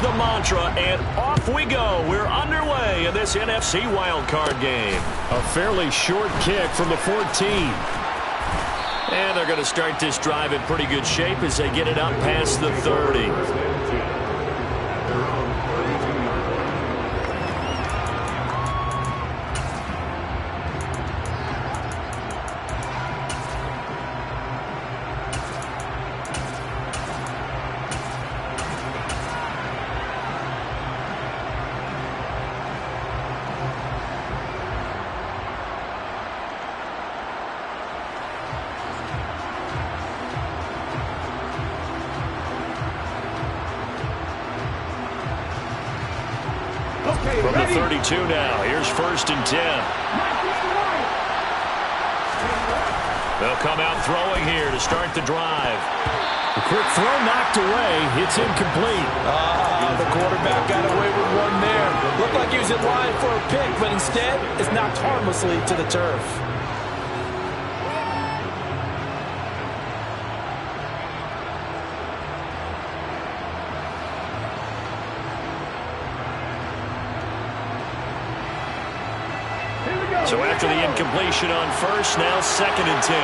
is the mantra, and off we go. We're underway in this NFC wildcard game. A fairly short kick from the 14. And they're going to start this drive in pretty good shape as they get it up past the 30. From the 32 now, here's 1st and 10. They'll come out throwing here to start the drive. A quick throw knocked away. It's incomplete. The quarterback got away with one there. Looked like he was in line for a pick, but instead, it's knocked harmlessly to the turf. So after the incompletion on 1st, now 2nd and 10.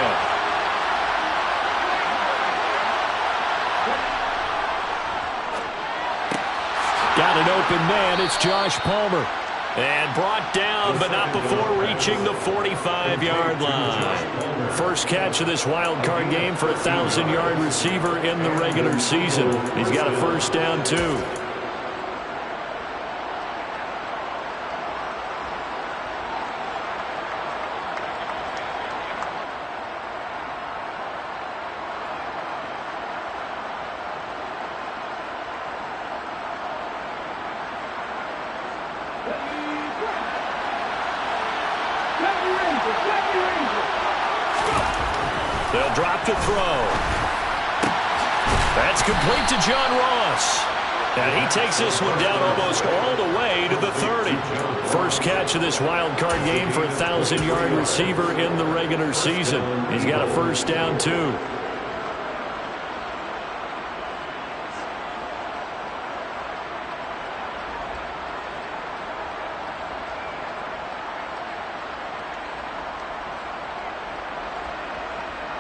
Got an open man. It's Josh Palmer. And brought down, but not before reaching the 45-yard line. First catch of this wild card game for a 1,000-yard receiver in the regular season. He's got a 1st down, too. They'll drop to throw. That's complete to John Ross. And he takes this one down almost all the way to the 30. First catch of this wild card game for a 1,000-yard receiver in the regular season. He's got a 1st down, too.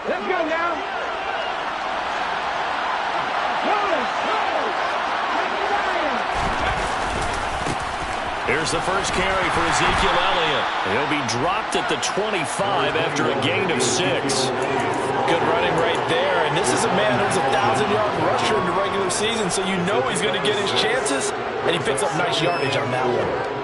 Let's go now. Here's the first carry for Ezekiel Elliott. He'll be dropped at the 25 after a gain of 6. Good running right there. And this is a man who's a 1,000-yard rusher in the regular season, so you know he's going to get his chances. And he picks up nice yardage on that one.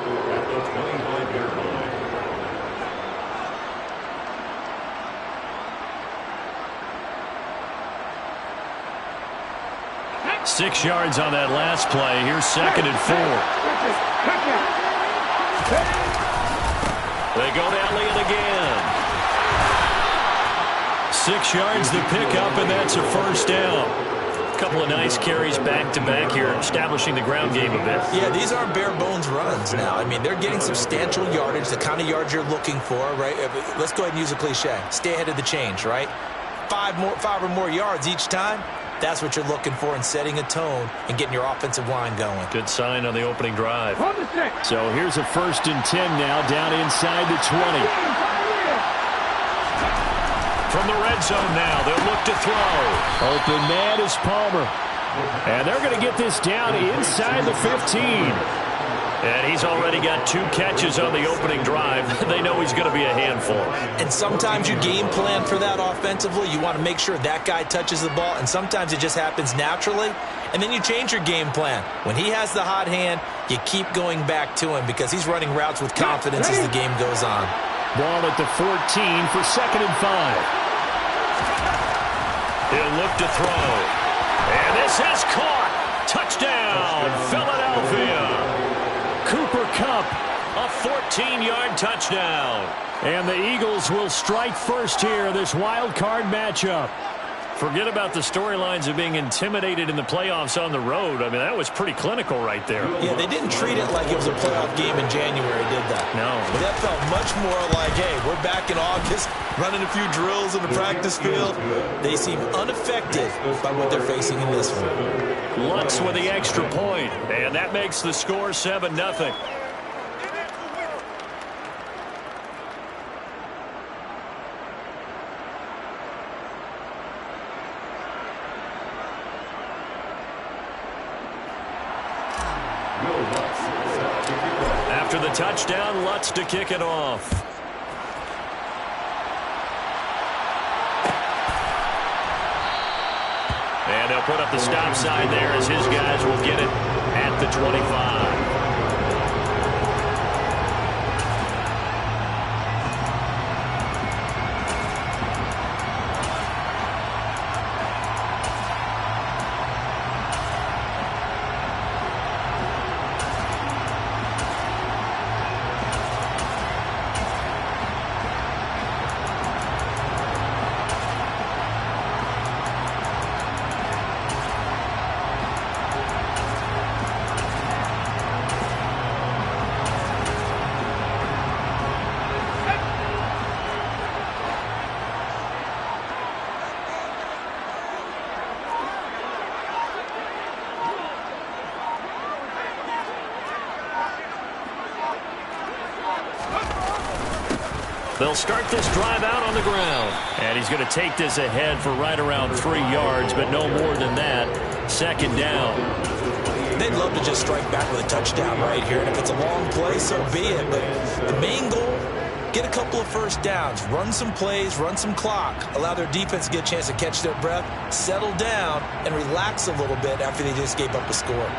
6 yards on that last play. Here's 2nd and 4. They go to Elliott again. 6 yards the pickup, and that's a 1st down. A couple of nice carries back-to-back here, establishing the ground game a bit. Yeah, these aren't bare-bones runs now. I mean, they're getting substantial yardage, the kind of yards you're looking for, right? Let's go ahead and use a cliche. Stay ahead of the change, right? 5 or more yards each time. That's what you're looking for in setting a tone and getting your offensive line going. Good sign on the opening drive. So here's a 1st and 10 now, down inside the 20. From the red zone now, they'll look to throw. Open man is Palmer. And they're going to get this down inside the 15. And he's already got 2 catches on the opening drive. They know he's going to be a handful. And sometimes you game plan for that offensively. You want to make sure that guy touches the ball, and sometimes it just happens naturally. And then you change your game plan. When he has the hot hand, you keep going back to him because he's running routes with confidence as the game goes on. Ball at the 14 for 2nd and 5. He'll look to throw. And this is caught. Touchdown, Philadelphia. Cooper Kupp. A 14-yard touchdown. And the Eagles will strike first here in this wild card matchup. Forget about the storylines of being intimidated in the playoffs on the road. I mean, that was pretty clinical right there. Yeah, they didn't treat it like it was a playoff game in January, did they? No. That felt much more like, hey, we're back in August, running a few drills in the practice field. They seem unaffected by what they're facing in this one. Lutz with the extra point, and that makes the score 7-0. After the touchdown, Lutz to kick it off. And they'll put up the stop sign there as his guys will get it at the 25. They'll start this drive out on the ground. And he's going to take this ahead for right around 3 yards, but no more than that. Second down. They'd love to just strike back with a touchdown right here. And if it's a long play, so be it. But the main goal, get a couple of first downs, run some plays, run some clock, allow their defense to get a chance to catch their breath, settle down, and relax a little bit after they just gave up a score.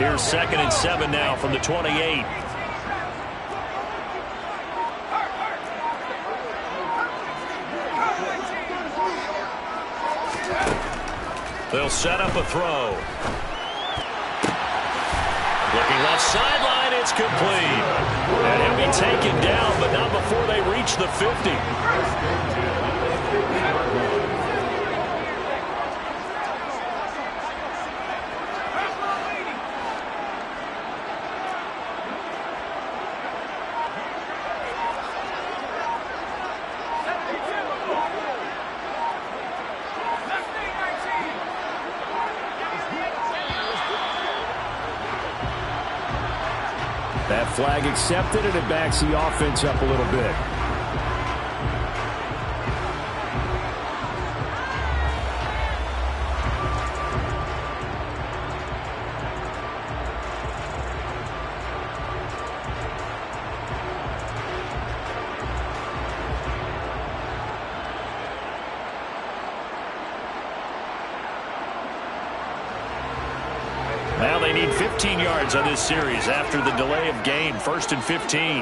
Here's 2nd and 7 now from the 28. They'll set up a throw. Looking left sideline, it's complete. And he'll be taken down, but not before they reach the 50. That flag accepted, and it backs the offense up a little bit. Now they need 15 yards on this series after the delay of game. 1st and 15.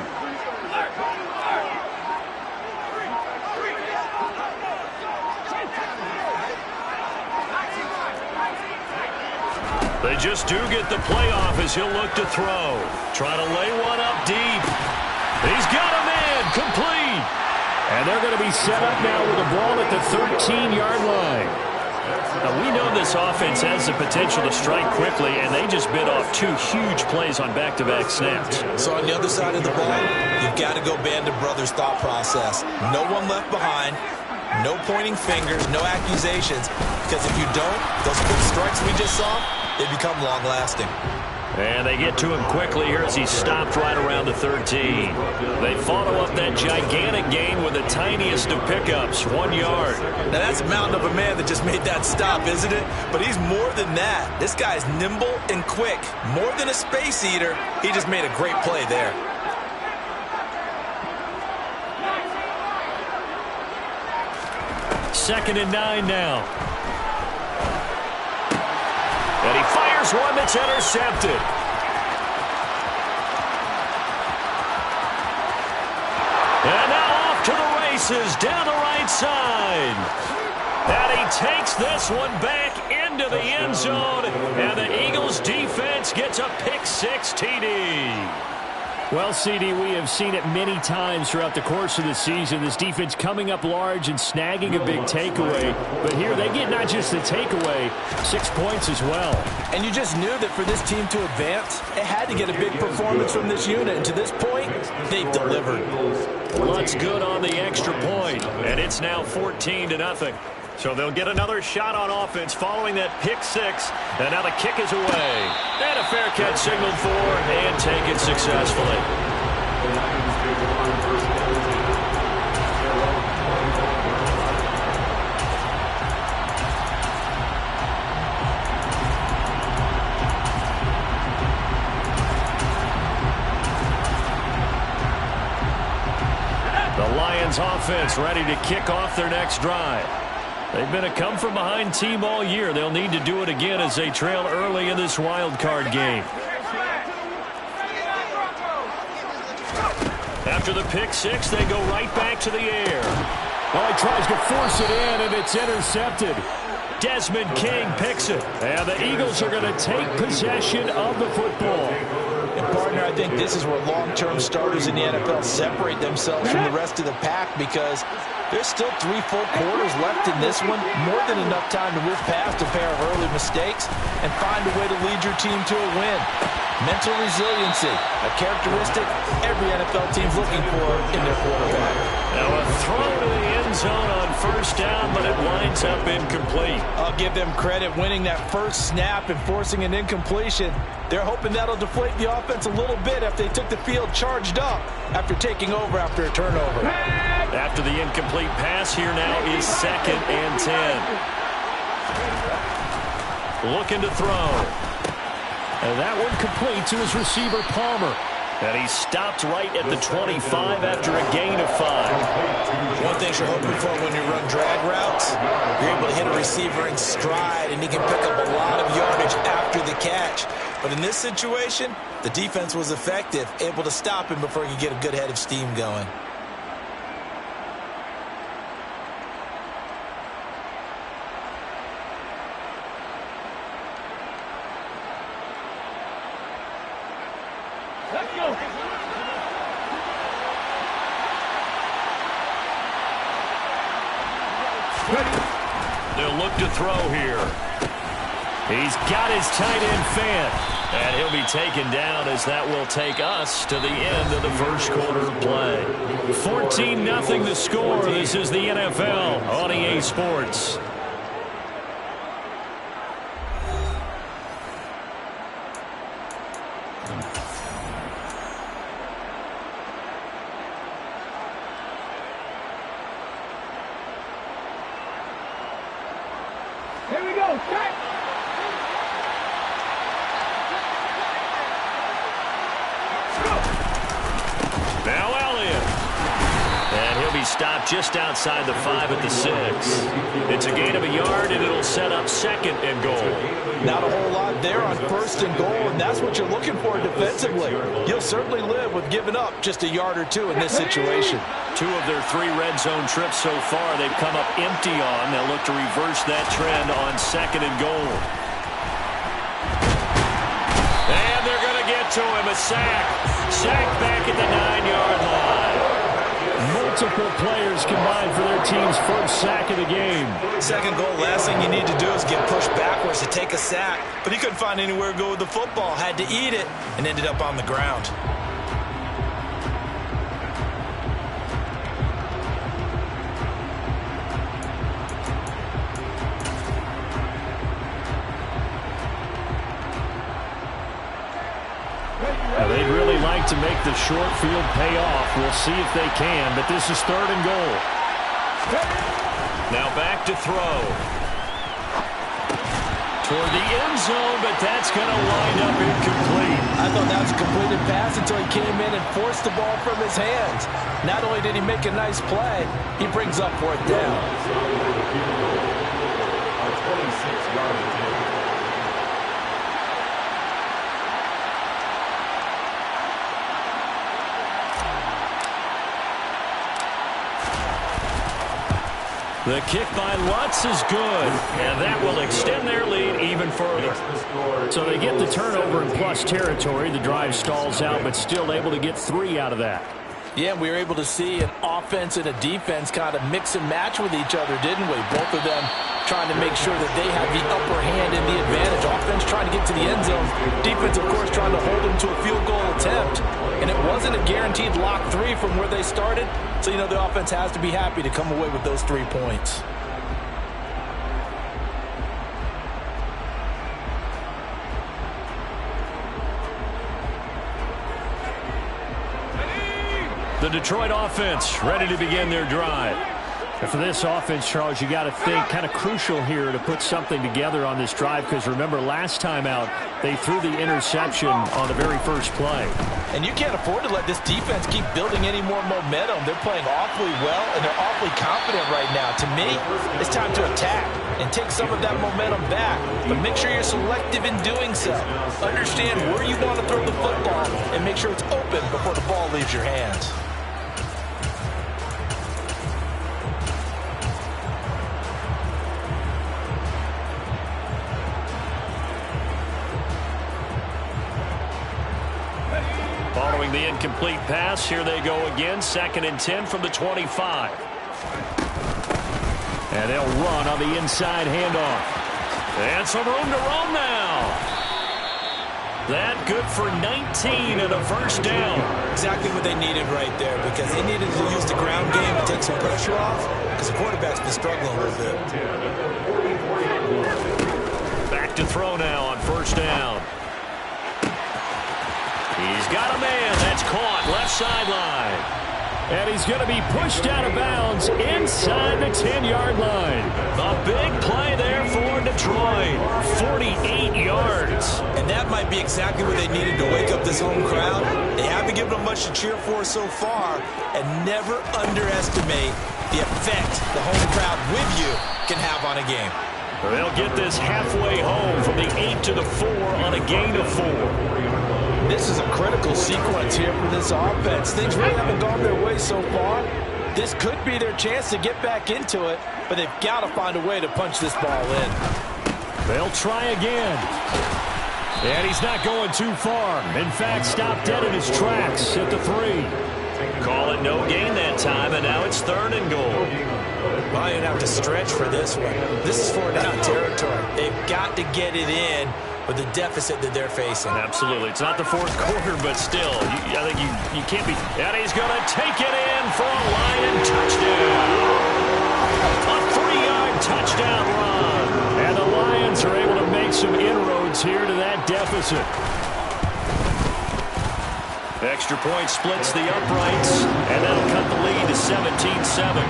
They just do get the play off as he'll look to throw. Try to lay one up deep. He's got a man. Complete. And they're going to be set up now with the ball at the 13-yard line. Now, we know this offense has the potential to strike quickly, and they just bit off 2 huge plays on back-to-back snaps. So on the other side of the ball, you've got to go Band of Brothers thought process. No one left behind, no pointing fingers, no accusations, because if you don't, those quick strikes we just saw, they become long-lasting. And they get to him quickly here as he's stopped right around the 13. They follow up that gigantic gain with the tiniest of pickups, 1 yard. Now that's a mountain of a man that just made that stop, isn't it? But he's more than that. This guy's nimble and quick. More than a space eater, he just made a great play there. Second and 9 now. And he fires one that's intercepted. And now off to the races down the right side. And he takes this one back into the end zone. And the Eagles defense gets a pick-6 TD. Well, CD, we have seen it many times throughout the course of the season. This defense coming up large and snagging a big takeaway. But here they get not just the takeaway, 6 points as well. And you just knew that for this team to advance, it had to get a big performance from this unit. And to this point, they've delivered. Lutz good on the extra point, and it's now 14-0. So they'll get another shot on offense following that pick six. And now the kick is away. And a fair catch signaled for and taken successfully. The Lions offense ready to kick off their next drive. They've been a come-from-behind team all year. They'll need to do it again as they trail early in this wild card game. After the pick six, they go right back to the air. Well, he tries to force it in, and it's intercepted. Desmond King picks it. And the Eagles are going to take possession of the football. And partner, I think this is where long-term starters in the NFL separate themselves from the rest of the pack, because there's still 3 full quarters left in this one. More than enough time to move past a pair of early mistakes and find a way to lead your team to a win. Mental resiliency, a characteristic every NFL team's looking for in their quarterback. Now a throw to the end zone on first down, but it winds up incomplete. I'll give them credit winning that first snap and forcing an incompletion. They're hoping that'll deflate the offense a little bit if they took the field charged up after taking over after a turnover. After the incomplete pass, here now is 2nd and 10. Looking to throw. And that one complete to his receiver, Palmer. And he stopped right at the 25 after a gain of 5. One thing you're hoping for when you run drag routes, you're able to hit a receiver in stride, and he can pick up a lot of yardage after the catch. But in this situation, the defense was effective, able to stop him before he could get a good head of steam going. Let's go. They'll look to throw here. He's got his tight end fan. And he'll be taken down as that will take us to the end of the first quarter of play. 14-0 the score. This is the NFL on EA Sports. Here we go. Cut. Now Elliott. And he'll be stopped just outside the 5 at the 6. It's a gain of a yard, and it'll set up 2nd and goal. Not a whole lot there on 1st and goal, and that's what you're looking for defensively. You'll certainly live with giving up just a yard or 2 in this situation. 2 of their 3 red zone trips so far they've come up empty on. They'll look to reverse that trend on 2nd and goal. And they're going to get to him. A sack. Sack back at the 9-yard line. Multiple players combined for their team's first sack of the game. 2nd goal, last thing you need to do is get pushed backwards to take a sack. But he couldn't find anywhere to go with the football. Had to eat it and ended up on the ground. They'd really like to make the short field pay off. We'll see if they can, but this is 3rd and goal. Now back to throw. Toward the end zone, but that's going to wind up incomplete. I thought that was a completed pass until he came in and forced the ball from his hands. Not only did he make a nice play, he brings up 4th down. Our 26-yard attempt. The kick by Lutz is good, and that will extend their lead even further. So they get the turnover in plus territory. The drive stalls out, but still able to get 3 out of that. Yeah, we were able to see an offense and a defense kind of mix and match with each other, didn't we? Both of them trying to make sure that they have the upper hand and the advantage. Offense trying to get to the end zone. Defense, of course, trying to hold them to a field goal attempt. And it wasn't a guaranteed lock 3 from where they started. So, the offense has to be happy to come away with those 3 points. The Detroit offense ready to begin their drive. And for this offense, Charles, you got to think kind of crucial here to put something together on this drive, because remember last time out they threw the interception on the very first play. And you can't afford to let this defense keep building any more momentum. They're playing awfully well, and they're awfully confident right now. To me, it's time to attack and take some of that momentum back. But make sure you're selective in doing so. Understand where you want to throw the football and make sure it's open before the ball leaves your hands. Following the incomplete pass, here they go again. 2nd and 10 from the 25. And they'll run on the inside handoff. And some room to roam now. That good for 19 and a first down. Exactly what they needed right there, because they needed to use the ground game to take some pressure off, because the quarterback's been struggling a little bit. Back to throw now on first down. He's got a man. That's caught left sideline. And he's going to be pushed out of bounds inside the 10-yard line. A big play there for Detroit. 48 yards. And that might be exactly what they needed to wake up this home crowd. They haven't given them much to cheer for so far. And never underestimate the effect the home crowd with you can have on a game. They'll get this halfway home from the 8 to the 4 on a gain of 4. This is a critical sequence here for this offense. Things really haven't gone their way so far. This could be their chance to get back into it, but they've got to find a way to punch this ball in. They'll try again. And he's not going too far. In fact, stopped dead in his tracks at the 3. Call it no gain that time, and now it's 3rd and goal. Well, you're going to have to stretch for this one. This is 4-down territory. They've got to get it in with the deficit that they're facing. Absolutely. It's not the 4th quarter, but still, I think you can't be. And he's going to take it in for a Lion touchdown. A 3-yard touchdown run. And the Lions are able to make some inroads here to that deficit. Extra point splits the uprights, and that'll cut the lead to 17-7.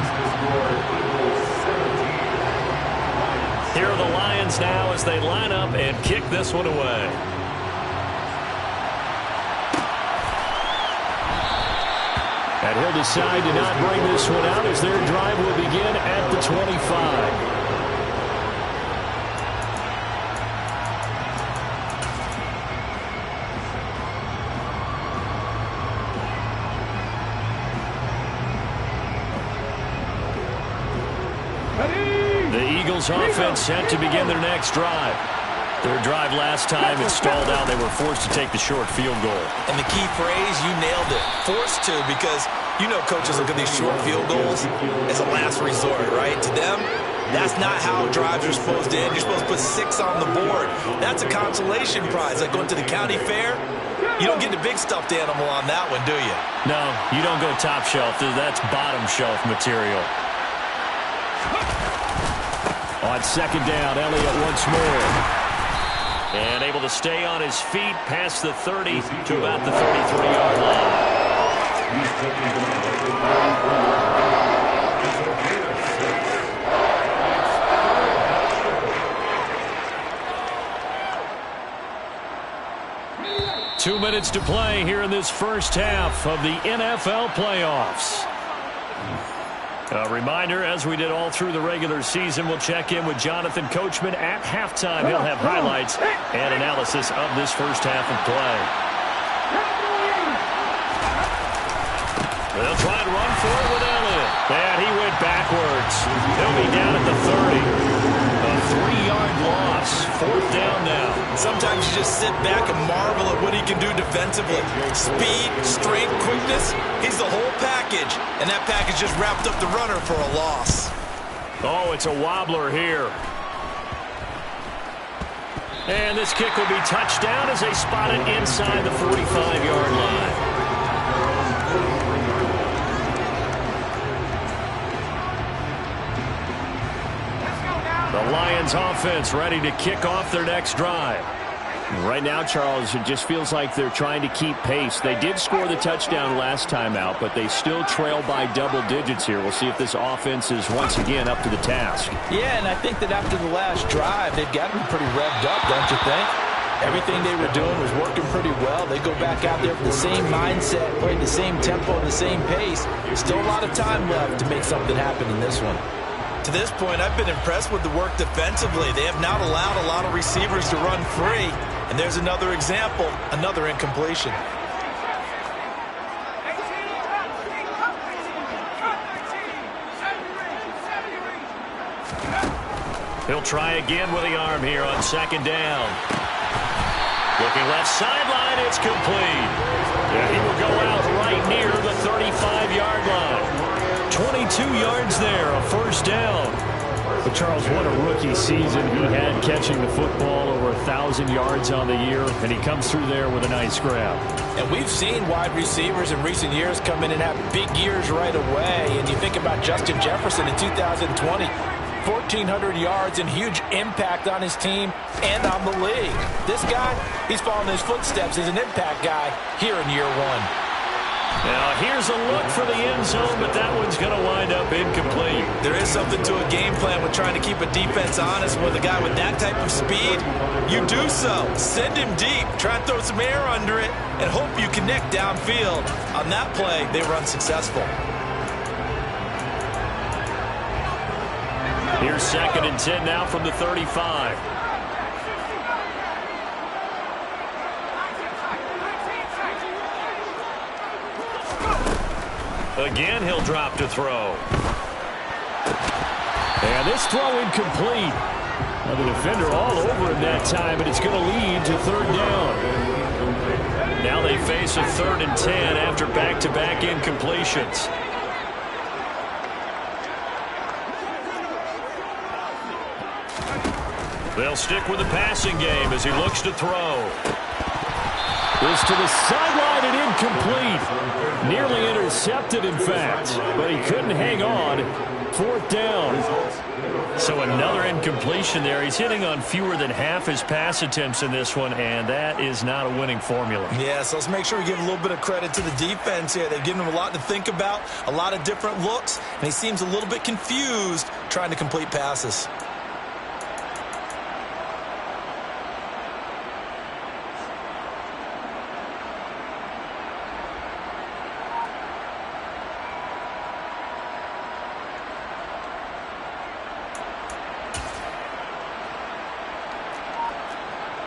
Here are the Lions now as they line up and kick this one away. And he'll decide to not bring this one out as their drive will begin at the 25. Offense set to begin their next drive. Their drive last time, it stalled out. They were forced to take the short field goal. And the key phrase, you nailed it. Forced to, because coaches look at these short field goals as a last resort, right? To them, that's not how drives are supposed to end. You're supposed to put 6 on the board. That's a consolation prize. Like going to the county fair, you don't get the big stuffed animal on that one, do you? No, you don't go top shelf. That's bottom shelf material. On 2nd down, Elliott once more. And able to stay on his feet past the 30 to about the 33-yard line. 2 minutes to play here in this first half of the NFL playoffs. A reminder, as we did all through the regular season, we'll check in with Jonathan Coachman at halftime. He'll have highlights and analysis of this first half of play. They'll try to run for it with Elliott. And he went back backwards. He'll be down at the 30. A 3-yard loss. 4th down now. Sometimes you just sit back and marvel at what he can do defensively. Speed, strength, quickness. He's the whole package. And that package just wrapped up the runner for a loss. Oh, it's a wobbler here. And this kick will be touched down as they spot it inside the 45-yard line. The Lions offense ready to kick off their next drive. Right now, Charles, it just feels like they're trying to keep pace. They did score the touchdown last time out, but they still trail by double digits here. We'll see if this offense is once again up to the task. Yeah, and I think that after the last drive, they've got to be pretty revved up, don't you think? Everything they were doing was working pretty well. They go back out there with the same mindset, playing the same tempo and the same pace. Still a lot of time left to make something happen in this one. To this point, I've been impressed with the work defensively. They have not allowed a lot of receivers to run free. And there's another example, another incompletion. He'll try again with the arm here on 2nd down. Looking left sideline, it's complete. Yeah, he will go out right near the 35-yard line. 22 yards there, a 1st down. But Charles, what a rookie season he had catching the football, over 1,000 yards on the year, and he comes through there with a nice grab. And we've seen wide receivers in recent years come in and have big years right away. And you think about Justin Jefferson in 2020, 1,400 yards and huge impact on his team and on the league. This guy, he's following his footsteps as an impact guy here in year 1. Now, here's a look for the end zone, but that one's going to wind up incomplete. There is something to a game plan with trying to keep a defense honest. With a guy with that type of speed, you do so. Send him deep, try and throw some air under it, and hope you connect downfield. On that play, they were unsuccessful. Here's 2nd and 10 now from the 35. Again, he'll drop to throw. And this throw incomplete. Now the defender all over him that time, and it's going to lead to 3rd down. Now they face a 3rd and 10 after back-to-back incompletions. They'll stick with the passing game as he looks to throw. This to the sideline and incomplete. Nearly intercepted, in fact, but he couldn't hang on. 4th down. So another incompletion there. He's hitting on fewer than half his pass attempts in this one, and that is not a winning formula. Yeah, so let's make sure we give a little bit of credit to the defense here. They've given him a lot to think about, a lot of different looks, and he seems a little bit confused trying to complete passes.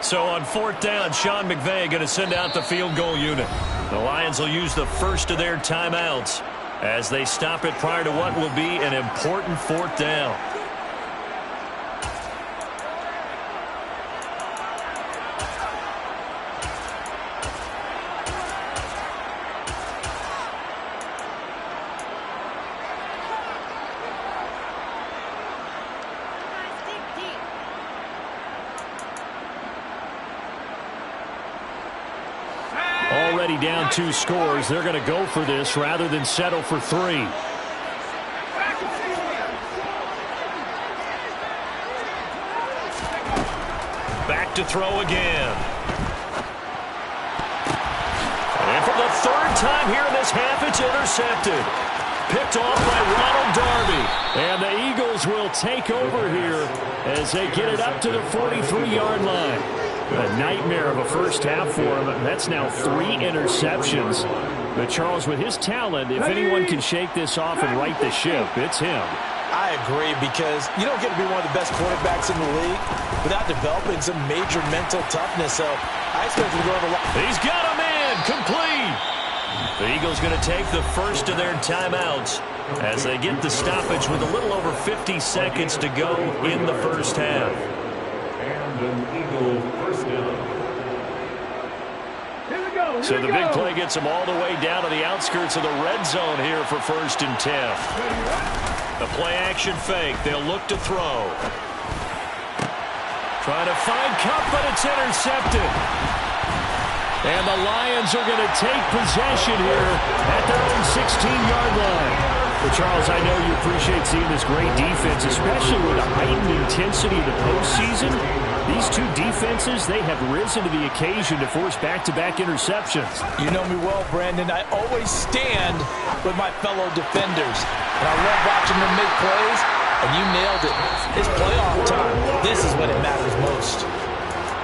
So on 4th down, Sean McVay going to send out the field goal unit. The Lions will use the first of their timeouts as they stop it prior to what will be an important 4th down. Already down 2 scores. They're going to go for this rather than settle for 3. Back to throw again. And for the 3rd time here in this half, it's intercepted. Picked off by Ronald Darby. And the Eagles will take over here as they get it up to the 43-yard line. A nightmare of a first half for him. That's now 3 interceptions. But Charles, with his talent, if anyone can shake this off and right the ship, it's him. I agree, because you don't get to be one of the best quarterbacks in the league without developing some major mental toughness. So I expect him to go over. He's got a man complete. The Eagles going to take the first of their timeouts as they get the stoppage with a little over 50 seconds to go in the first half. And an Eagle first down. So the big play gets them all the way down to the outskirts of the red zone here for 1st and 10. The play action fake. They'll look to throw. Trying to find Kupp, but it's intercepted. And the Lions are going to take possession here at their own 16-yard line. Well, Charles, I know you appreciate seeing this great defense, especially with the heightened intensity of the postseason. These two defenses, they have risen to the occasion to force back-to-back interceptions. You know me well, Brandon. I always stand with my fellow defenders. And I love watching them make plays, and you nailed it. It's playoff time. This is when it matters most.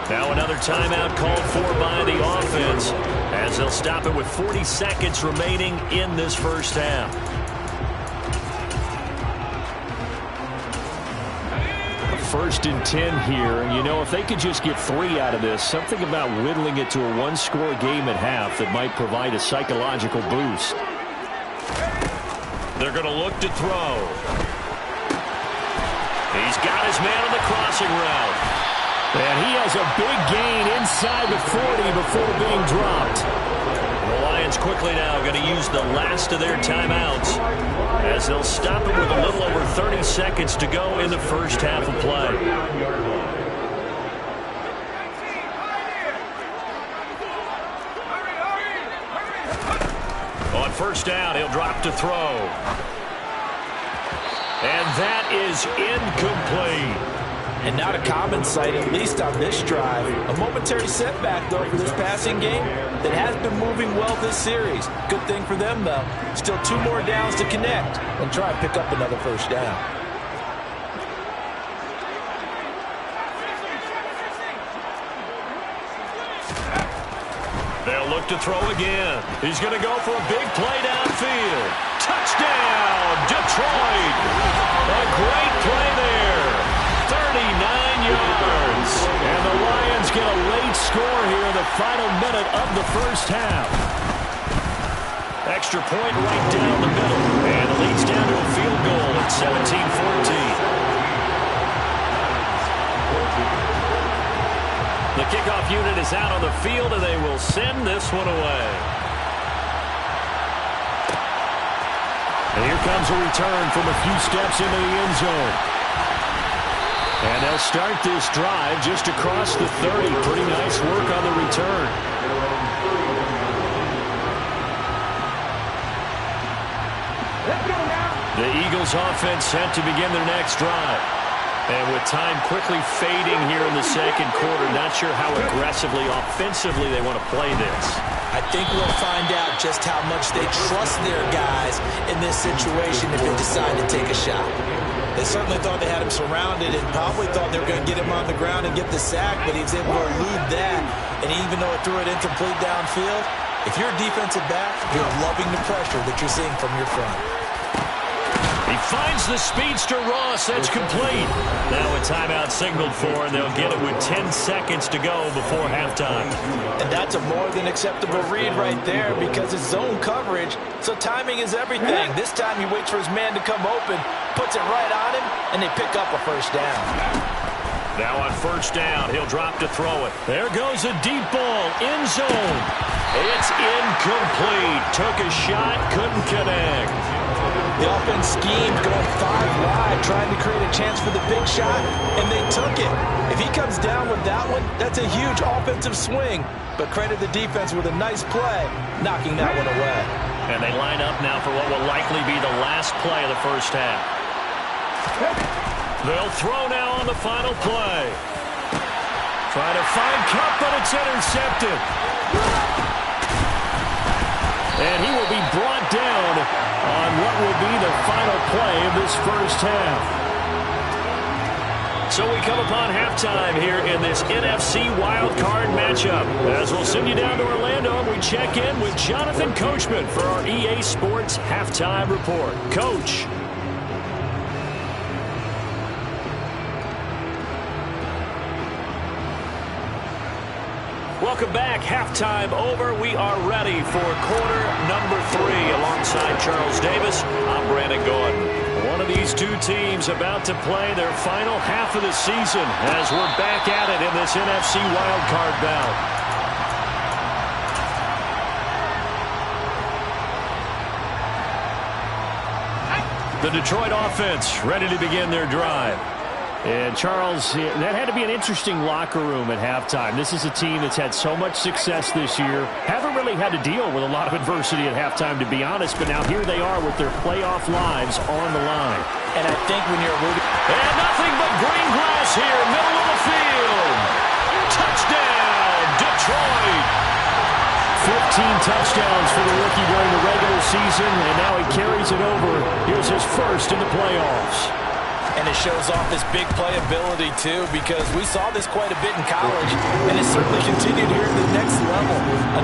Now another timeout called for by the offense as they'll stop it with 40 seconds remaining in this first half. First and 10 here, and you know, if they could just get 3 out of this, something about whittling it to a one-score game at half that might provide a psychological boost. They're going to look to throw. He's got his man on the crossing route. And he has a big gain inside the 40 before being dropped. The Lions quickly now going to use the last of their timeouts as they'll stop it with a little over 30 seconds to go in the first half of play. On first down, he'll drop to throw. And that is incomplete. And not a common sight, at least on this drive. A momentary setback, though, for this passing game that has been moving well this series. Good thing for them, though. Still 2 more downs to connect and try and pick up another first down. They'll look to throw again. He's going to go for a big play downfield. Touchdown, Detroit! A great play there. 39 yards. And the Lions get a late score here in the final minute of the first half. Extra point right down the middle. And it leads down to a field goal at 17-14. The kickoff unit is out on the field, and they will send this one away. And here comes a return from a few steps into the end zone. And they'll start this drive just across the 30. Pretty nice work on the return. The Eagles offense set to begin their next drive. And with time quickly fading here in the second quarter, not sure how aggressively, offensively they want to play this. I think we'll find out just how much they trust their guys in this situation if they decide to take a shot. They certainly thought they had him surrounded and probably thought they were going to get him on the ground and get the sack, but he was able to elude that. And even though it threw it incomplete downfield, if you're a defensive back, you're loving the pressure that you're seeing from your front. He finds the speedster Ross. That's complete. Now a timeout signaled for, and they'll get it with 10 seconds to go before halftime. And that's a more than acceptable read right there because it's zone coverage, so timing is everything. This time he waits for his man to come open, puts it right on him, and they pick up a first down. Now on first down, he'll drop to throw it. There goes a deep ball, end zone. It's incomplete. Took a shot, couldn't connect. The offense schemed going 5 wide, trying to create a chance for the big shot, and they took it. If he comes down with that one, that's a huge offensive swing. But credit the defense with a nice play, knocking that one away. And they line up now for what will likely be the last play of the first half. They'll throw now on the final play. Trying to find Kupp, but it's intercepted. And he will be brought down on what will be the final play of this first half. So we come upon halftime here in this NFC wildcard matchup. As we'll send you down to Orlando, and we check in with Jonathan Coachman for our EA Sports Halftime Report. Coach. Welcome back. Halftime over. We are ready for quarter number 3. Alongside Charles Davis, I'm Brandon Gaudin. One of these two teams about to play their final half of the season as we're back at it in this NFC wildcard bout. The Detroit offense ready to begin their drive. And Charles, that had to be an interesting locker room at halftime. This is a team that's had so much success this year. Haven't really had to deal with a lot of adversity at halftime, to be honest. But now here they are with their playoff lives on the line. And I think when you're rooting... And nothing but green grass here, middle of the field. Touchdown, Detroit. 15 touchdowns for the rookie during the regular season, and now he carries it over. Here's his first in the playoffs. And it shows off his big playability, too, because we saw this quite a bit in college, and it certainly continued here at the next level.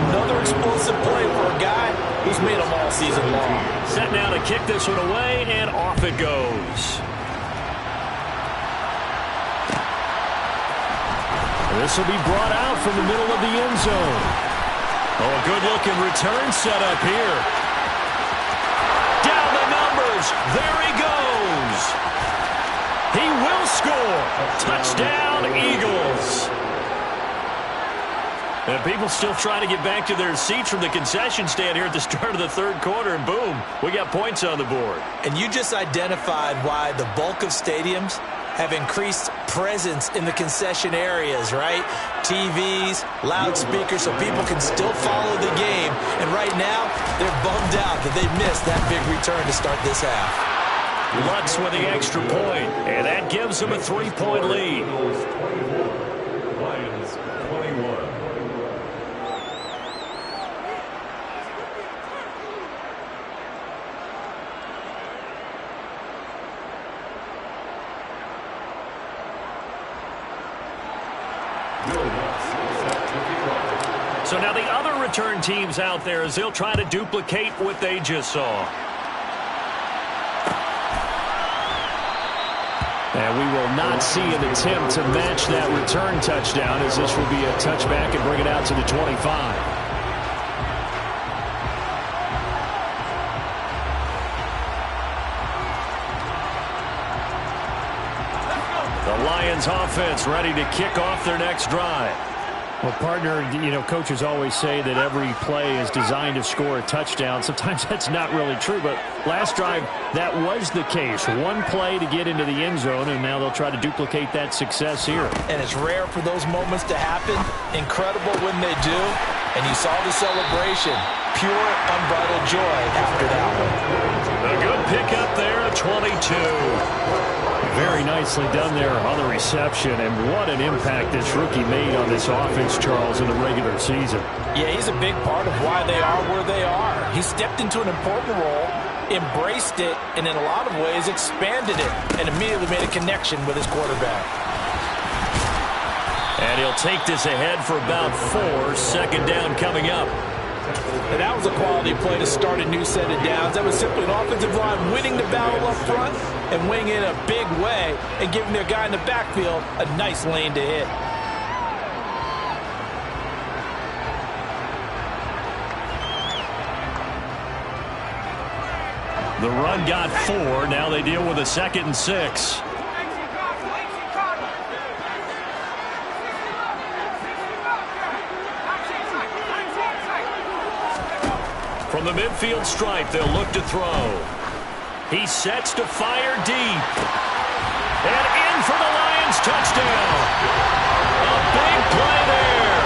Another explosive play for a guy who's made them all season long. Set now to kick this one away, and off it goes. This will be brought out from the middle of the end zone. Oh, a good-looking return set up here. Down the numbers. There he goes. He will score. Touchdown, Eagles. And people still trying to get back to their seats from the concession stand here at the start of the third quarter, and boom, we got points on the board. And you just identified why the bulk of stadiums have increased presence in the concession areas, right? TVs, loudspeakers, so people can still follow the game. And right now, they're bummed out that they missed that big return to start this half. Lutz with the extra point, and that gives them a 3-point lead. Lions 21. So now the other return teams out there as they'll try to duplicate what they just saw. And we will not see an attempt to match that return touchdown, as this will be a touchback and bring it out to the 25. The Lions offense ready to kick off their next drive. Well, partner, coaches always say that every play is designed to score a touchdown. Sometimes that's not really true, but last drive, that was the case. One play to get into the end zone, and now they'll try to duplicate that success here. And it's rare for those moments to happen. Incredible when they do. And you saw the celebration. Pure, unbridled joy after that one. A good pickup there, a 22. Very nicely done there on the reception, and what an impact this rookie made on this offense, Charles, in the regular season. Yeah, he's a big part of why they are where they are. He stepped into an important role, embraced it, and in a lot of ways expanded it, and immediately made a connection with his quarterback. And he'll take this ahead for about 4. Second down coming up. And that was a quality play to start a new set of downs. That was simply an offensive line winning the battle up front and winning it in a big way and giving their guy in the backfield a nice lane to hit. The run got 4. Now they deal with a 2nd and 6. From the midfield stripe, they'll look to throw. He sets to fire deep. And in for the Lions touchdown. A big play there.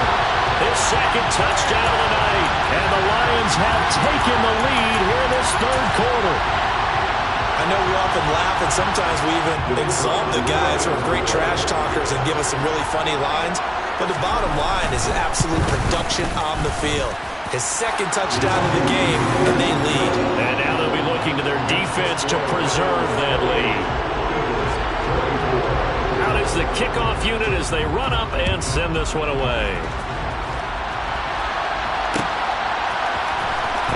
His 2nd touchdown of the night. And the Lions have taken the lead here in this third quarter. I know we often laugh, and sometimes we even exalt the guys who are great trash talkers and give us some really funny lines. But the bottom line is absolute production on the field. His 2nd touchdown of the game, and they lead. And now they'll be looking to their defense to preserve that lead. Out is the kickoff unit as they run up and send this one away.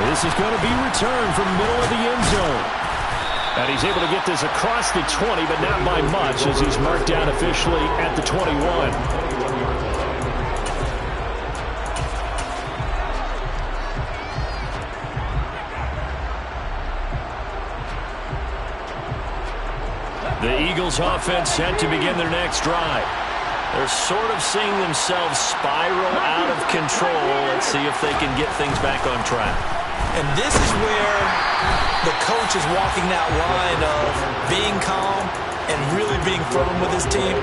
This is going to be returned from the middle of the end zone. And he's able to get this across the 20, but not by much, as he's marked down officially at the 21. The Eagles offense set to begin their next drive. They're sort of seeing themselves spiral out of control. Let's see if they can get things back on track. And this is where the coach is walking that line of being calm and really being firm with his team.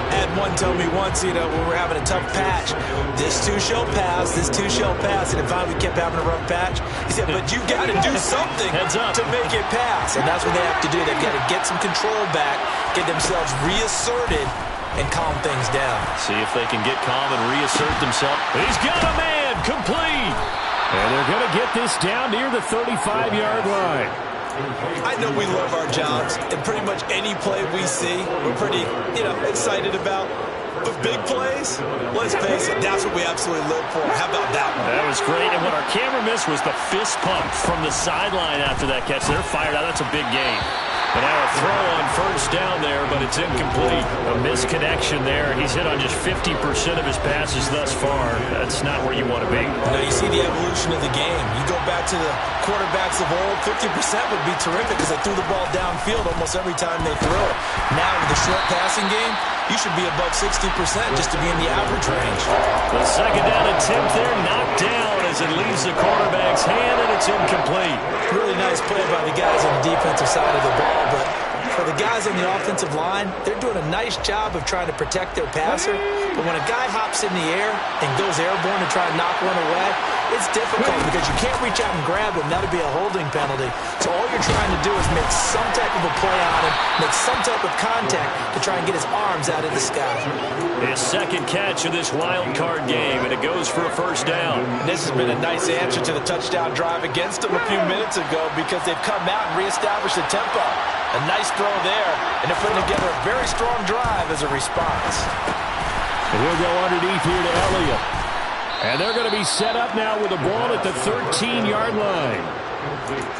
I had one tell me once, when we're having a tough patch, this too shall pass, this too shall pass, and then finally we kept having a rough patch. He said, but you got to do something to make it pass, and that's what they have to do. They've got to get some control back, get themselves reasserted, and calm things down. See if they can get calm and reassert themselves. He's got a man, complete. And they're going to get this down near the 35-yard line. I know we love our jobs, and pretty much any play we see, we're pretty, excited about. But big plays, let's face it, that's what we absolutely live for. How about that one? That was great, and what our camera missed was the fist pump from the sideline after that catch. They're fired out. That's a big game. And now a throw on first down there, but it's incomplete. A misconnection there. He's hit on just 50% of his passes thus far. That's not where you want to be. Now you see the evolution of the game. You go back to the quarterbacks of old, 50% would be terrific because they threw the ball downfield almost every time they threw it. Now with the short passing game, you should be above 60% just to be in the average range. The second down attempt there knocked down as it leaves the quarterback's hand, and it's incomplete. Really nice play by the guys on the defensive side of the ball, but for the guys on the offensive line, they're doing a nice job of trying to protect their passer. But when a guy hops in the air and goes airborne to try and knock one away, it's difficult because you can't reach out and grab him. That'll be a holding penalty. So all you're trying to do is make some type of a play on him, make some type of contact to try and get his arms out of the sky. His second catch of this wild card game, and it goes for a first down. And this has been a nice answer to the touchdown drive against them a few minutes ago because they've come out and reestablished the tempo. A nice throw there, and they're putting together a very strong drive as a response. And he'll go underneath here to Elliott. And they're going to be set up now with the ball at the 13-yard line.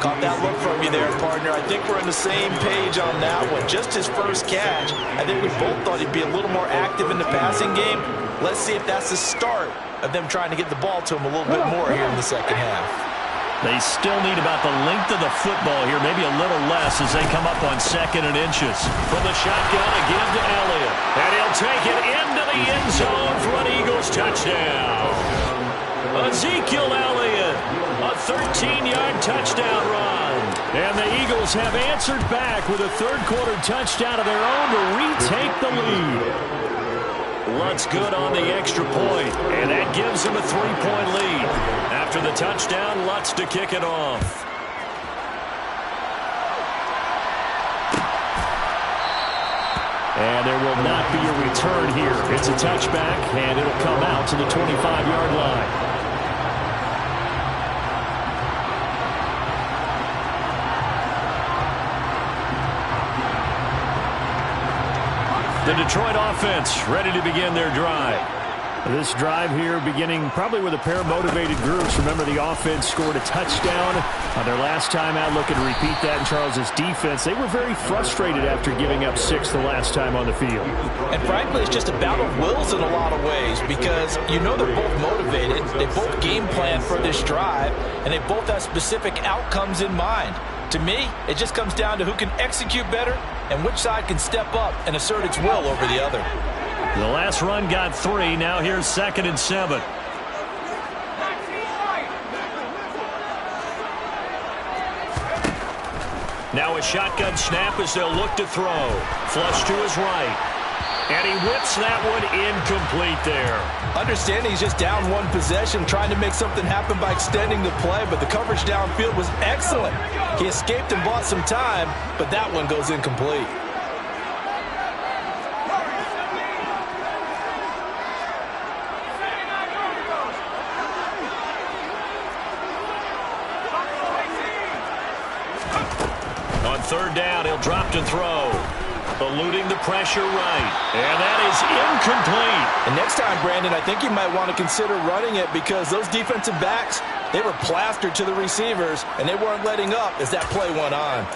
Caught that look from you there, partner. I think we're on the same page on that one. Just his first catch. I think we both thought he'd be a little more active in the passing game. Let's see if that's the start of them trying to get the ball to him a little bit more here in the second half. They still need about the length of the football here, maybe a little less as they come up on 2nd and inches. From the shotgun again to Elliott. And he'll take it into the end zone for an Eagles touchdown. Ezekiel Elliott, a 13-yard touchdown run. And the Eagles have answered back with a third-quarter touchdown of their own to retake the lead. Lutz good on the extra point, and that gives him a 3-point lead. After the touchdown, Lutz to kick it off. And there will not be a return here. It's a touchback, and it'll come out to the 25-yard line. The Detroit offense ready to begin their drive. This drive here beginning probably with a pair of motivated groups. Remember, the offense scored a touchdown on their last time out. Looking to repeat that in Charles's defense. They were very frustrated after giving up 6 the last time on the field. And frankly, it's just a battle of wills in a lot of ways because they're both motivated. They both game plan for this drive, and they both have specific outcomes in mind. To me, it just comes down to who can execute better and which side can step up and assert its will over the other. The last run got 3. Now here's 2nd and 7. Now a shotgun snap as they'll look to throw. Flush to his right. And he whips that one incomplete there. Understanding he's just down one possession, trying to make something happen by extending the play, but the coverage downfield was excellent. He escaped and bought some time, but that one goes incomplete. On 3rd down, he'll drop to throw. Eluding the pressure right. And that is incomplete. And next time, Brandon, I think you might want to consider running it because those defensive backs, they were plastered to the receivers, and they weren't letting up as that play went on.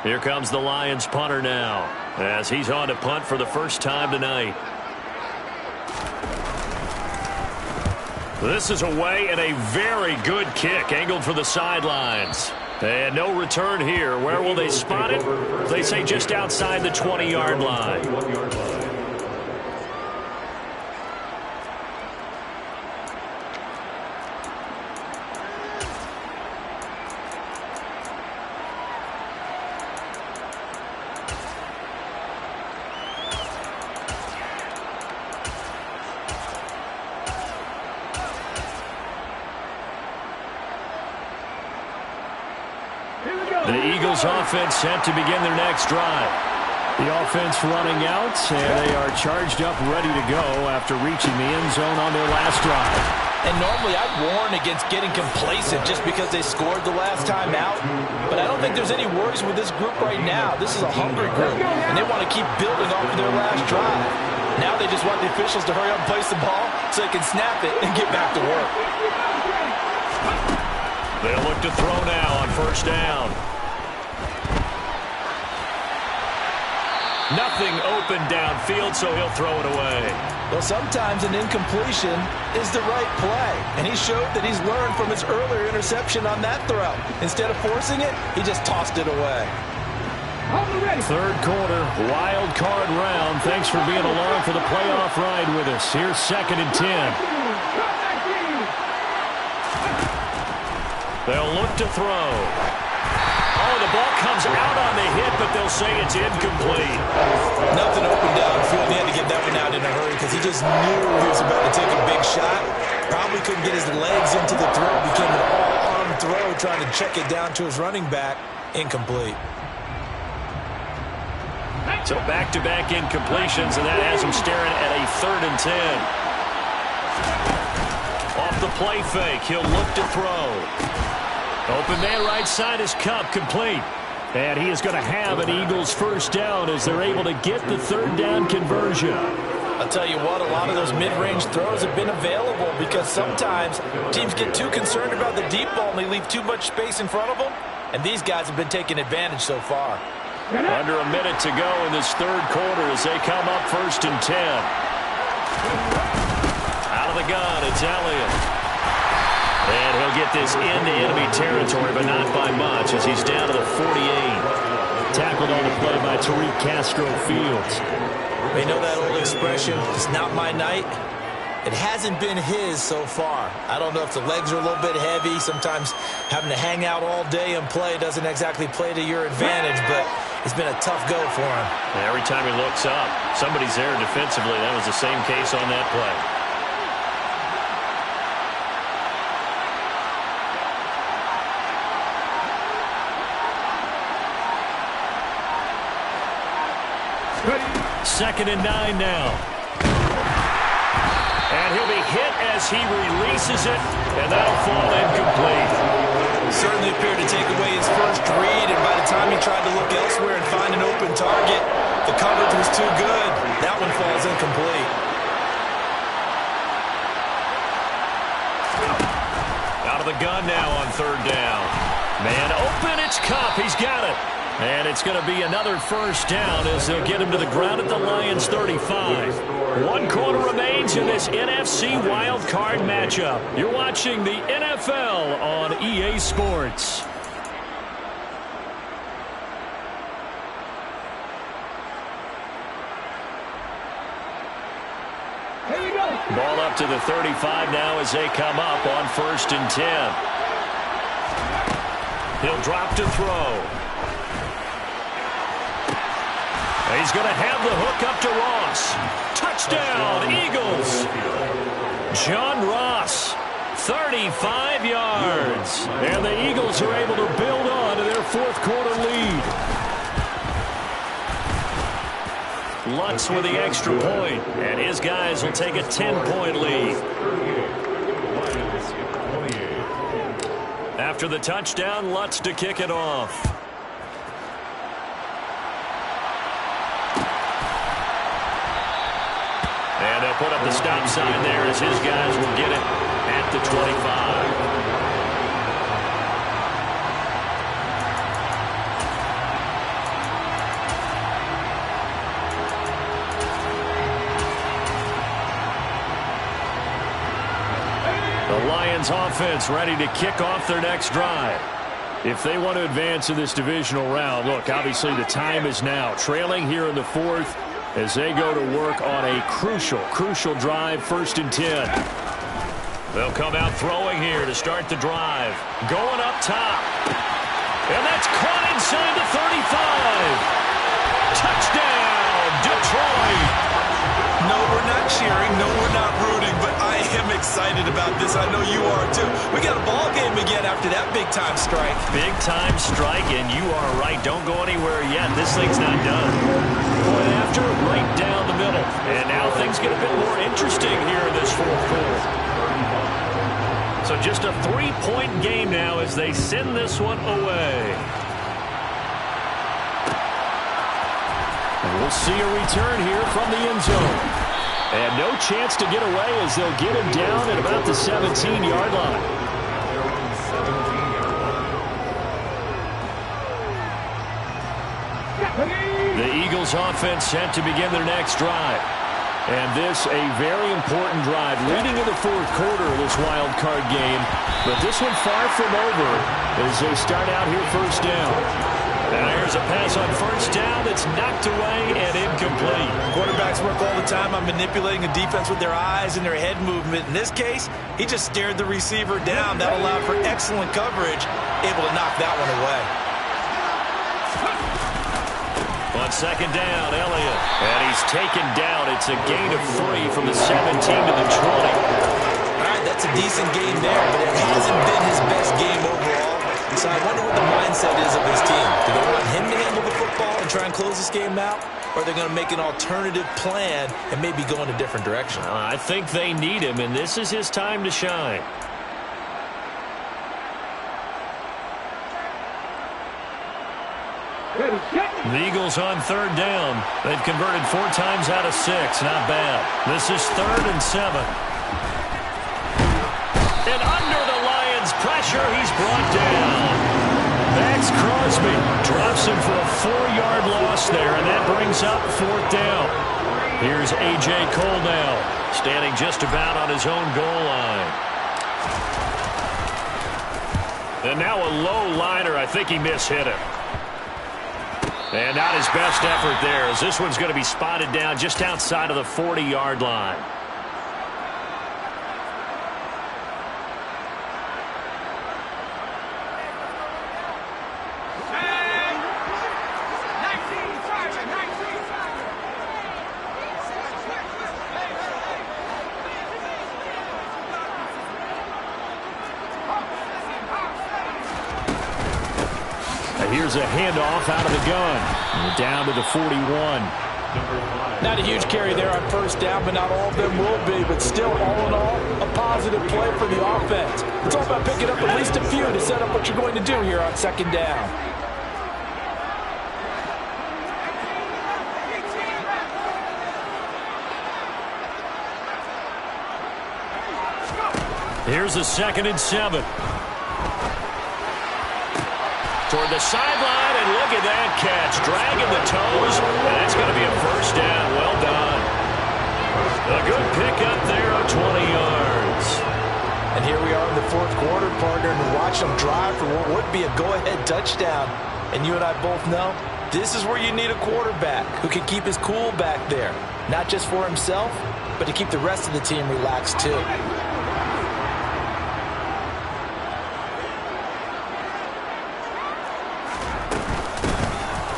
Here comes the Lions punter now as he's on to punt for the first time tonight. This is away and a very good kick angled for the sidelines. And no return here. Where will they spot it? They say just outside the 20-yard line. The Eagles offense set to begin their next drive. The offense running out, and they are charged up, ready to go after reaching the end zone on their last drive. And normally I'd warn against getting complacent just because they scored the last time out. But I don't think there's any worries with this group right now. This is a hungry group, and they want to keep building off of their last drive. Now they just want the officials to hurry up and place the ball so they can snap it and get back to work. They'll look to throw now on first down. Nothing open downfield, so he'll throw it away. Well, sometimes an incompletion is the right play, and he showed that he's learned from his earlier interception on that throw. Instead of forcing it, he just tossed it away. Third quarter, wild card round. Thanks for being along for the playoff ride with us. Here's 2nd and 10. They'll look to throw. Oh, the ball comes out on the hit, but they'll say it's incomplete. Nothing open downfield. He had to get that one out in a hurry because he just knew he was about to take a big shot. Probably couldn't get his legs into the throw. Became an all-arm throw, trying to check it down to his running back. Incomplete. So back-to-back incompletions, and that has him staring at a 3rd and 10. Off the play fake, he'll look to throw. Open man right side is Kupp, complete. And he is going to have an Eagles first down as they're able to get the 3rd down conversion. I'll tell you what, a lot of those mid-range throws have been available because sometimes teams get too concerned about the deep ball and they leave too much space in front of them. And these guys have been taking advantage so far. Under a minute to go in this 3rd quarter as they come up 1st and 10. Out of the gun, it's Elliott. And he'll get this into enemy territory, but not by much as he's down to the 48. Tackled on the play by Tariq Castro-Fields. They know that old expression, it's not my night. It hasn't been his so far. I don't know if the legs are a little bit heavy. Sometimes having to hang out all day and play doesn't exactly play to your advantage, but it's been a tough go for him. Every time he looks up, somebody's there defensively. That was the same case on that play. Second and 9 now. And he'll be hit as he releases it, and that'll fall incomplete. Certainly appeared to take away his first read, and by the time he tried to look elsewhere and find an open target, the coverage was too good. That one falls incomplete. Out of the gun now on 3rd down. Man open, it's Kupp. He's got it. And it's going to be another first down as they'll get him to the ground at the Lions 35. 1 quarter remains in this NFC wild card matchup. You're watching the NFL on EA Sports. Ball up to the 35 now as they come up on 1st and 10. He'll drop to throw. He's going to have the hook up to Ross. Touchdown, Eagles. John Ross, 35 yards. And the Eagles are able to build on to their 4th quarter lead. Lutz with the extra point, and his guys will take a 10-point lead. After the touchdown, Lutz to kick it off. And they'll put up the stop sign there as his guys will get it at the 25. Lions offense ready to kick off their next drive. If they want to advance in this divisional round, look, obviously the time is now. Trailing here in the fourth as they go to work on a crucial drive, 1st and 10. They'll come out throwing here to start the drive. Going up top. And that's caught inside the 35. Touchdown, Detroit. No, we're not cheering. No, we're not rooting. But I am excited about this. I know you are, too. We got a ball game again after that big-time strike. Big-time strike, and you are right. Don't go anywhere yet. This thing's not done. Point after, right down the middle. And now things get a bit more interesting here in this fourth quarter. So just a 3-point game now as they send this one away. And we'll see a return here from the end zone. And no chance to get away as they'll get him down at about the 17-yard line. The Eagles offense set to begin their next drive. And this a very important drive leading in the fourth quarter of this wild card game. But this one far from over as they start out here 1st down. And here's a pass on 1st down that's knocked away and incomplete. Quarterbacks work all the time on manipulating a defense with their eyes and their head movement. In this case, he just stared the receiver down. That allowed for excellent coverage, able to knock that one away. On 2nd down, Elliott. And he's taken down. It's a gain of 3 from the 17 to the 20. All right, that's a decent game there, but it hasn't been his best game overall. So I wonder what the mindset is of his team. Do they want him to handle the football and try and close this game out? Or are they going to make an alternative plan and maybe go in a different direction? I think they need him, and this is his time to shine. The Eagles on 3rd down. They've converted 4 times out of 6. Not bad. This is 3rd and 7. And under the Lions' pressure, he's brought down. Max Crosby drops him for a 4-yard loss there, and that brings up 4th down. Here's A.J. Cole now, standing just about on his own goal line. And now a low liner. I think he mishit him. And not his best effort there, as this one's going to be spotted down just outside of the 40-yard line. Here's a handoff out of the gun. And down to the 41. Not a huge carry there on 1st down, but not all of them will be. But still, all in all, a positive play for the offense. It's all about picking up at least a few to set up what you're going to do here on 2nd down. Here's a 2nd and 7. Toward the sideline, and look at that catch. Dragging the toes, and it's going to be a 1st down. Well done. A good pickup there of 20 yards. And here we are in the 4th quarter, partner, and watch them drive for what would be a go-ahead touchdown. And you and I both know this is where you need a quarterback who can keep his cool back there. Not just for himself, but to keep the rest of the team relaxed too.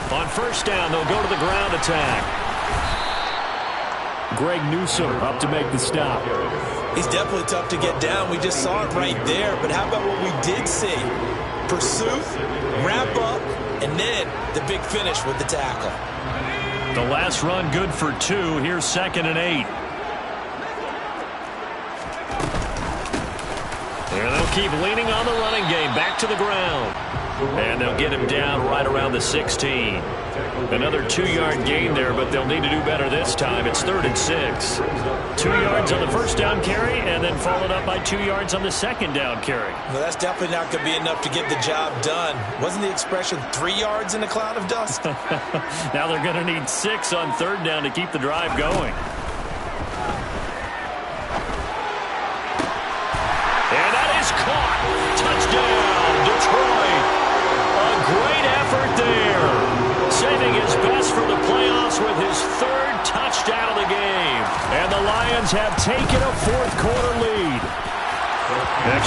On 1st down, they'll go to the ground attack. Greg Newsome up to make the stop. He's definitely tough to get down. We just saw it right there. But how about what we did see? Pursuit, wrap up, and then the big finish with the tackle. The last run good for 2. Here's 2nd and 8. And they'll keep leaning on the running game. Back to the ground. And they'll get him down right around the 16. Another 2-yard gain there, but they'll need to do better this time. It's 3rd and 6. 2 yards on the 1st down carry, and then followed up by 2 yards on the 2nd down carry. Well, that's definitely not going to be enough to get the job done. Wasn't the expression 3 yards in a cloud of dust? Now they're going to need 6 on 3rd down to keep the drive going. And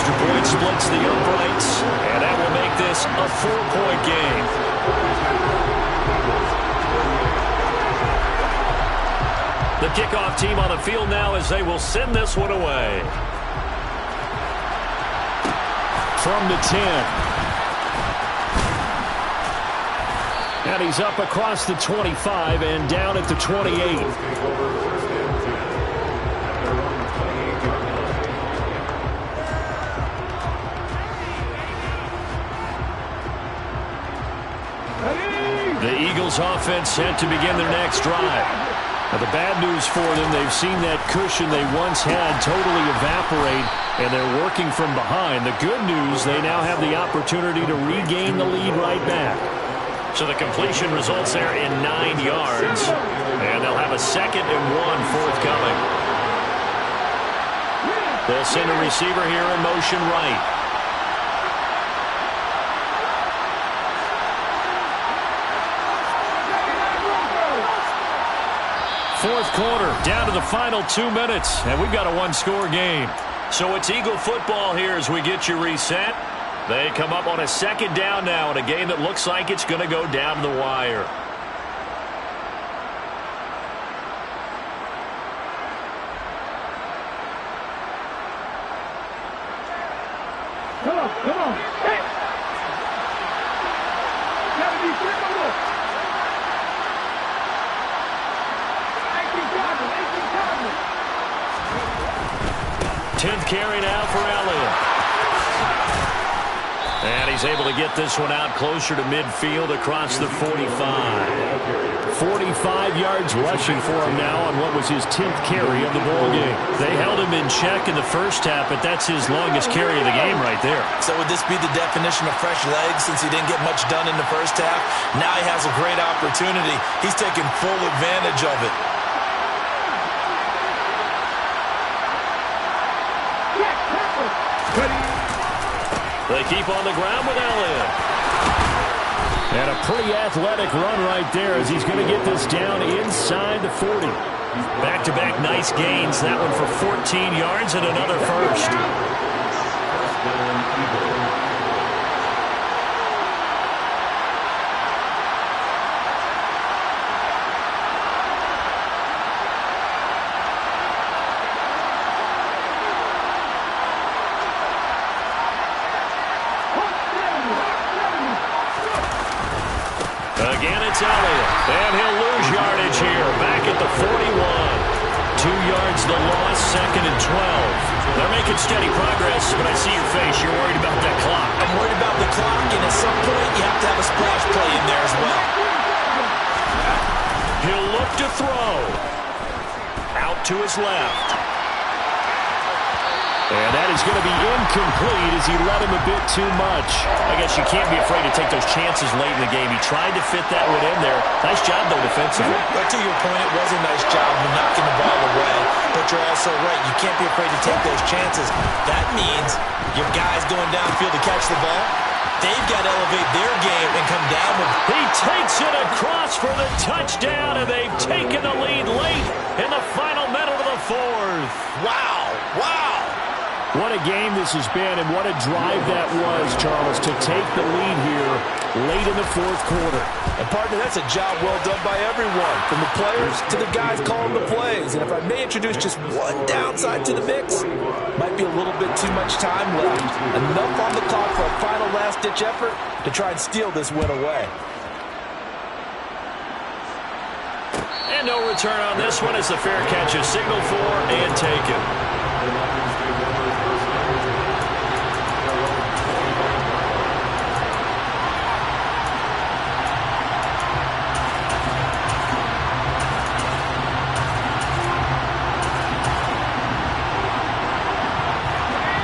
extra point splits the uprights, and that will make this a 4-point game. The kickoff team on the field now as they will send this one away. From the 10. And he's up across the 25 and down at the 28. The Eagles offense set to begin their next drive. Now, the bad news for them, they've seen that cushion they once had totally evaporate, and they're working from behind. The good news, they now have the opportunity to regain the lead right back. So the completion results there in 9 yards, and they'll have a 2nd and 1 forthcoming. They'll send a receiver here in motion right. Fourth quarter, down to the final 2 minutes, and we've got a one-score game. So it's Eagle football here as we get you reset. They come up on a 2nd down now in a game that looks like it's going to go down to the wire. Come on. Hey! Gotta be simple. 10th carry now for Elliott. And he's able to get this one out closer to midfield across the 45. 45 yards rushing for him now on what was his 10th carry of the ball game. They held him in check in the first half, but that's his longest carry of the game right there. So would this be the definition of fresh legs since he didn't get much done in the first half? Now he has a great opportunity. He's taking full advantage of it. They keep on the ground with Elliott. And a pretty athletic run right there as he's going to get this down inside the 40. Back-to-back nice gains. That one for 14 yards and another first. Again, it's Elliott. And he'll lose yardage here. Back at the 41. 2 yards the loss, 2nd and 12. They're making steady progress, but I see your face. You're worried about that clock. I'm worried about the clock, and at some point, you have to have a splash play in there as well. He'll look to throw. Out to his left. And that is going to be incomplete as he let him a bit too much. I guess you can't be afraid to take those chances late in the game. He tried to fit that one in there. Nice job, though, defensively. But to your point, it was a nice job of knocking the ball away. But you're also right. You can't be afraid to take those chances. That means your guys going downfield to catch the ball, they've got to elevate their game and come down with it. He takes it across for the touchdown, and they've taken the lead late in the final minute of the fourth. Wow. What a game this has been, and what a drive that was, Charles, to take the lead here late in the fourth quarter. And, partner, that's a job well done by everyone, from the players to the guys calling the plays. And if I may introduce just one downside to the mix, might be a little bit too much time left. Enough on the clock for a final last-ditch effort to try and steal this win away. And no return on this one as the fair catch is signaled for and taken.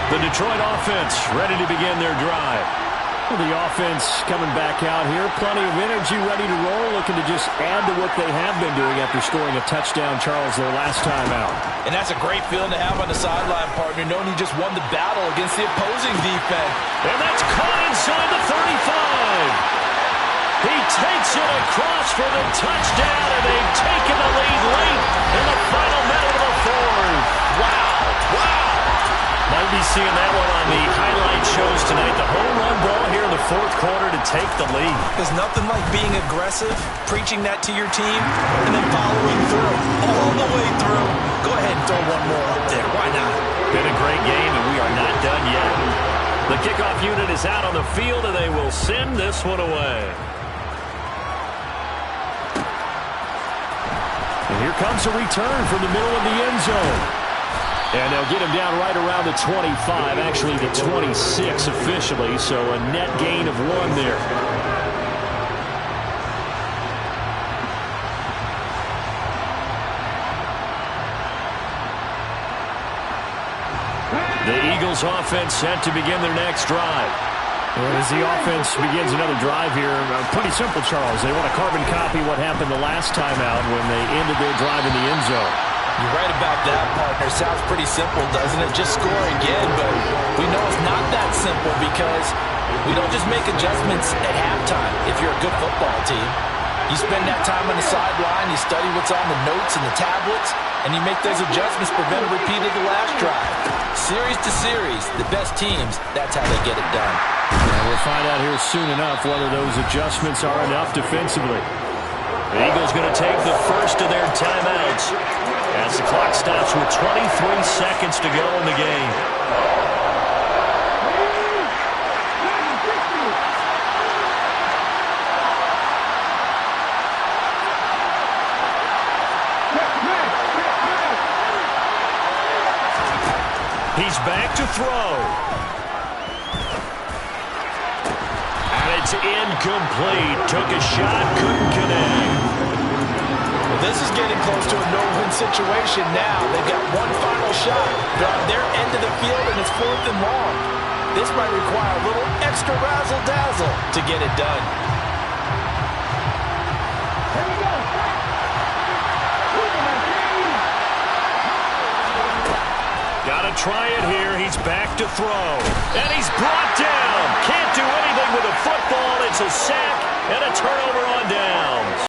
The Detroit offense ready to begin their drive. Well, the offense coming back out here. Plenty of energy, ready to roll, looking to just add to what they have been doing after scoring a touchdown, Charles, their last time out. And that's a great feeling to have on the sideline, partner, knowing you just won the battle against the opposing defense. And that's caught inside the 35. He takes it across for the touchdown, and they've taken the lead late in the final minute of the fourth. Wow. My We'll be seeing that one on the highlight shows tonight. The home run ball here in the fourth quarter to take the lead. There's nothing like being aggressive, preaching that to your team, and then following through, all the way through. Go ahead and throw one more up there. Why not? Been a great game, and we are not done yet. The kickoff unit is out on the field, and they will send this one away. And here comes a return from the middle of the end zone. And they'll get him down right around the 25, actually the 26 officially, so a net gain of 1 there. The Eagles offense set to begin their next drive. Well, as the offense begins another drive here, pretty simple, Charles. They want to carbon copy what happened the last time out when they ended their drive in the end zone. You're right about that, partner. Sounds pretty simple, doesn't it? Just score again, but we know it's not that simple because we don't just make adjustments at halftime if you're a good football team. You spend that time on the sideline, you study what's on the notes and the tablets, and you make those adjustments to prevent a repeat of the last drive. Series to series, the best teams, that's how they get it done. And we'll find out here soon enough whether those adjustments are enough defensively. The Eagles going to take the first of their timeouts as the clock stops with 23 seconds to go in the game. He's back to throw. And it's incomplete. Took a shot, couldn't connect. Well, this is getting close to a no-win situation now. They've got one final shot. They're on their end of the field, and it's 4th and long. This might require a little extra razzle-dazzle to get it done. Got to try it here. He's back to throw. And he's brought down. Can't do anything with a football. It's a sack and a turnover on downs.